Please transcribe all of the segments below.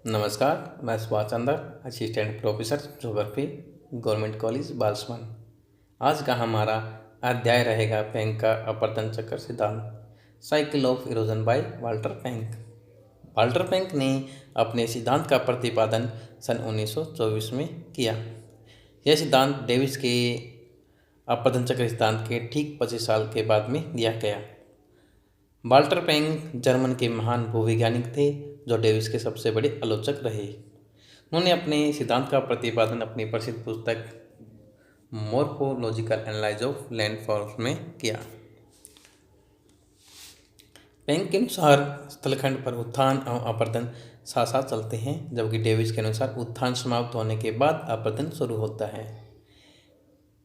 नमस्कार, मैं Subhash Chandra, assistant professor geography, government college Balsamand. आज का हमारा अध्याय रहेगा पेंक का अपवर्तन चक्र सिद्धांत, cycle of erosion by Walter Penck. Walter Penck ने अपने सिद्धांत का प्रतिपादन सन 1924 में किया। यह सिद्धांत डेविस के अपवर्तन चक्र सिद्धांत के ठीक 25 साल के बाद में दिया गया। वाल्टर पेंक जर्मन के महान भूवैज्ञानिक थे जो डेविस के सबसे बड़े आलोचक रहे। उन्होंने अपने सिद्धांत का प्रतिपादन अपनी प्रसिद्ध पुस्तक मॉर्फोलॉजिकल एनालिसिस ऑफ लैंडफॉर्म्स में किया। पेंक के अनुसार स्थलखंड पर उत्थान एवं अपवर्तन साथ साथ चलते हैं, जबकि डेविस के अनुसार उत्थान समाप्त होने के बाद अपवर्तन शुरू होता है।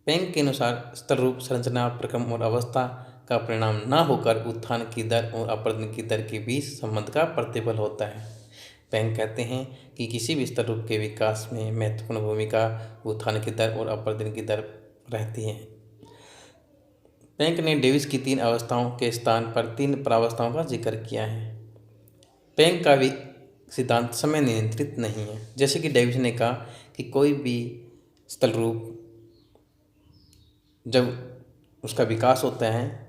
पेंक के अनुसार स्थल रूप, संरचना, प्रक्रम और अवस्था का परिणाम न होकर उत्थान की दर और अपवर्तन की दर के बीच संबंध का प्रतिफल होता है। पेंक कहते हैं कि किसी भी स्थल रूप के विकास में महत्वपूर्ण भूमिका उत्थान की दर और अपवर्तन की दर रहती है। पेंक ने डेविस की 3 अवस्थाओं के स्थान पर 3 प्रावस्थाओं का जिक्र किया है। पेंक का भी सिद्धांत समय नियंत्रित नहीं है। जैसे कि डेविस ने कहा कि कोई भी स्थल रूप जब उसका विकास होता है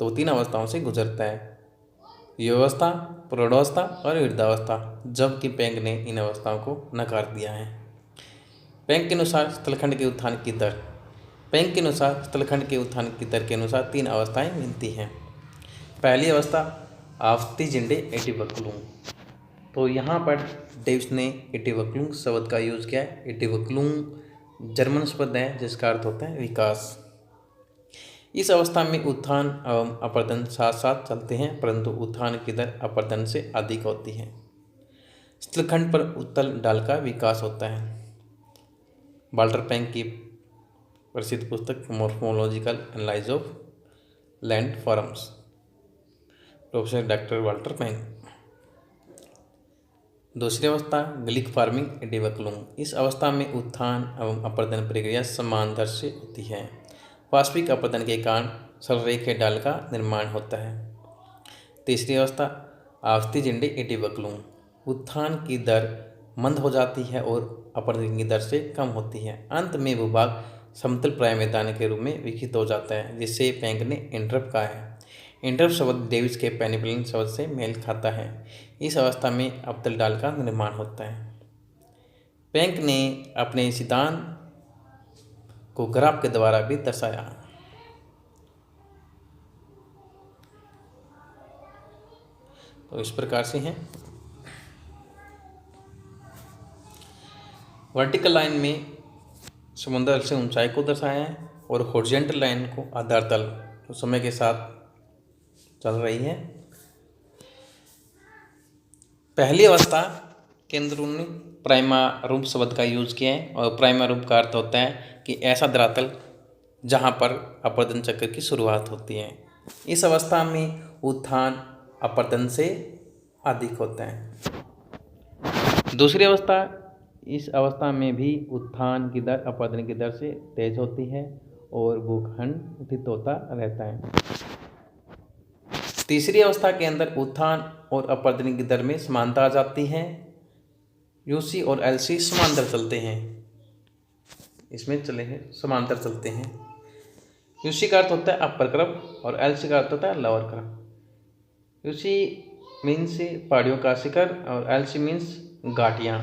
तो 3 अवस्थाओं से गुजरता है, युवावस्था, प्रौढ़ावस्था और वृद्धावस्था, जबकि पेंक ने इन अवस्थाओं को नकार दिया है। पेंक के अनुसार स्थलखंड के उत्थान की दर पेंक के अनुसार स्थलखंड के उत्थान की दर के अनुसार 3 अवस्थाएं मिलती हैं। पहली अवस्था आफ्तिजिंडे एटिवक्लुंग। तो यहाँ पर डेविस ने एटिवक्लुंग शब्द का यूज किया है। एटिवक्लुंग जर्मन शब्द है जिसका अर्थ होता है विकास। इस अवस्था में उत्थान एवं अपवर्तन साथ साथ चलते हैं, परंतु उत्थान की दर अपवर्तन से अधिक होती है। स्थलखंड पर उत्तल डाल का विकास होता है। वाल्टर पेंक की प्रसिद्ध पुस्तक morphological analysis of landforms, professor doctor Walter Penck. दूसरी अवस्था ग्लिक फार्मिंग एटिवक्लुंग। इस अवस्था में उत्थान एवं अपवर्तन प्रक्रिया समान दर से होती है। वास्तविक अपवर्तन के कारण सरलरेखीय डाल का निर्माण होता है। तीसरी अवस्था आफ्तिजिंडे एटिवक्लुंग। उत्थान की दर मंद हो जाती है और अपवर्तन की दर से कम होती है। अंत में भूभाग समतल प्राय मैदान के रूप में विकसित हो जाता है, जिसे पेंक ने इंटरप्ट कहा है। इंटरप्ट शब्द डेविस के पेनिप्लेन शब्द से मेल खाता है। इस अवस्था में अवतल डाल का निर्माण होता है। पेंक ने अपने सिद्धांत को ग्राफ के द्वारा भी दर्शाया। तो इस प्रकार से हैं। वर्टिकल लाइन में समुद्र से ऊंचाई को दर्शाया है और हॉरिजॉन्टल लाइन को आधार तल तो समय के साथ चल रही है। पहली अवस्था के अंदर उन्होंने प्राइमा रूप शब्द का यूज किया है और प्राइमा रूप का अर्थ होता है कि ऐसा धरातल जहाँ पर अपवर्तन चक्र की शुरुआत होती है। इस अवस्था में उत्थान अपवर्तन से अधिक होता है। दूसरी अवस्था, इस अवस्था में भी उत्थान की दर अपवर्तन की दर से तेज होती है और भूखंड उठित होता रहता है। तीसरी अवस्था के अंदर उत्थान और अपवर्तन की दर में समानता आ जाती है। यूसी और एलसी समांतर चलते हैं। इसमें चले हैं समांतर चलते हैं। यूसी का अर्थ होता है अपर कर्व और एलसी का अर्थ होता है लोअर कर्व। यूसी मीन्स पहाड़ियों का शिखर और एलसी मीन्स घाटियाँ।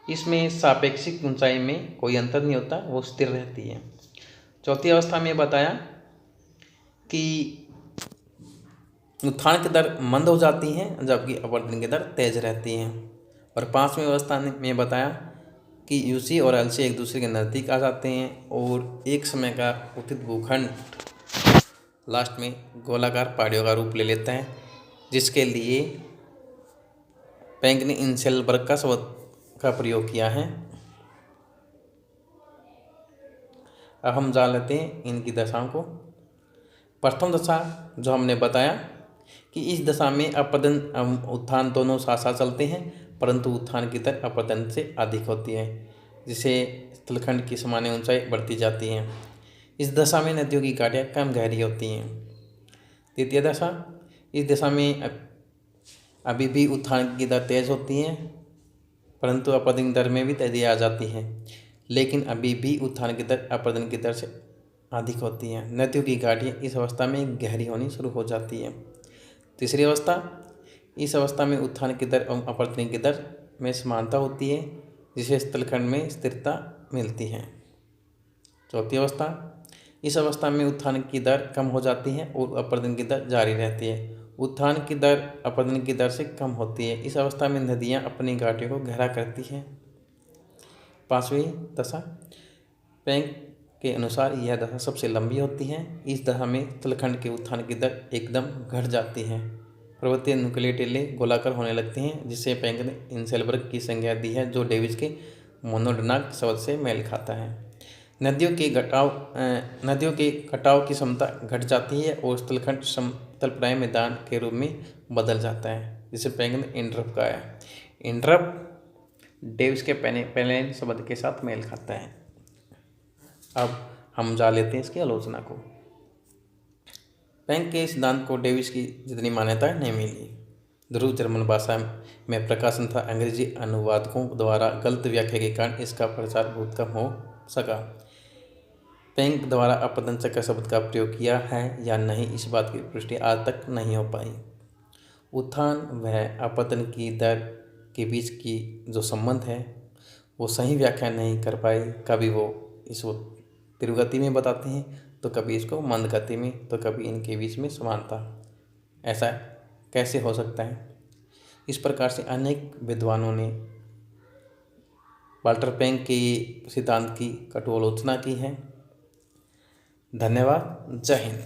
इसमें सापेक्षिक ऊंचाई में कोई अंतर नहीं होता, वो स्थिर रहती है। चौथी अवस्था में बताया कि उत्थान की दर मंद हो जाती है जबकि अपवर्तन की दर तेज रहती है। और 5वीं अवस्था में बताया कि यूसी और एलसी एक दूसरे के नज़दीक आ जाते हैं और एक समय का उचित भूखंड लास्ट में गोलाकार पहाड़ियों का रूप ले लेता है, जिसके लिए पेंक ने इंसेलबर्ग का शब्द का प्रयोग किया है। अब हम जान लेते हैं इनकी दशाओं को। प्रथम दशा जो हमने बताया कि इस दशा में अपवर्तन एवं उत्थान दोनों साथ साथ चलते हैं, परंतु उत्थान की दर अपवर्तन से अधिक होती है, जिसे स्थलखंड की सामान्य ऊंचाई बढ़ती जाती है। इस दशा में नदियों की घाटियाँ कम गहरी होती हैं। द्वितीय दशा, इस दशा में अभी भी उत्थान की दर तेज होती है, परंतु अपरदन दर में भी तेजी आ जाती है, लेकिन अभी भी उत्थान की दर अपरदन की दर से अधिक होती है। नदियों की घाटियाँ इस अवस्था में गहरी होनी शुरू हो जाती है। तीसरी अवस्था, इस अवस्था में उत्थान की दर एवं अपरदन की दर में समानता होती है, जिसे स्थलखंड में स्थिरता मिलती है। चौथी अवस्था, इस अवस्था में उत्थान की दर कम हो जाती है और अपरदन की दर जारी रहती है। उत्थान की दर अपरदन की दर से कम होती है। इस अवस्था में नदियाँ अपनी घाटियों को गहरा करती हैं। पांचवी दशा, पेंग के अनुसार यह दशा सबसे लंबी होती है। इस दशा में स्थलखंड के उत्थान की दर एकदम घट जाती है। पर्वतीय नुकीले टीले गोलाकार होने लगते हैं, जिसे पेंग ने इंसेलबर्ग की संज्ञा दी है, जो डेविस के मोनोडोनाक शब्द से मेल खाता है। नदियों के कटाव की क्षमता घट जाती है और स्थलखंड समतलप्राय मैदान के रूप में बदल जाता है, जिसे पेंग ने इंटरप कहा है। इंटरप डेविस के पेनेन शब्द के साथ मेल खाता है। अब हम जान लेते हैं इसकी आलोचना को। पेंग के सिद्धांत को डेविस की जितनी मान्यता नहीं मिली। ध्रुव जर्मन भाषा में प्रकाशन था अंग्रेजी अनुवादकों द्वारा गलत व्याख्या के कारण इसका प्रचार बहुत कम हो सका। पेंग द्वारा अपरदन चक्र शब्द का प्रयोग किया है या नहीं, इस बात की पुष्टि आज तक नहीं हो पाई। उत्थान व अपतन की दर के बीच की जो संबंध है वो सही व्याख्या नहीं कर पाए। कभी वो इसको तीव्र गति में बताते हैं, तो कभी इसको मंद गति में, तो कभी इनके बीच में समानता। ऐसा कैसे हो सकता है? इस प्रकार से अनेक विद्वानों ने वाल्टर पेंग के सिद्धांत की कटु आलोचना की है। धन्यवाद। जय हिंद।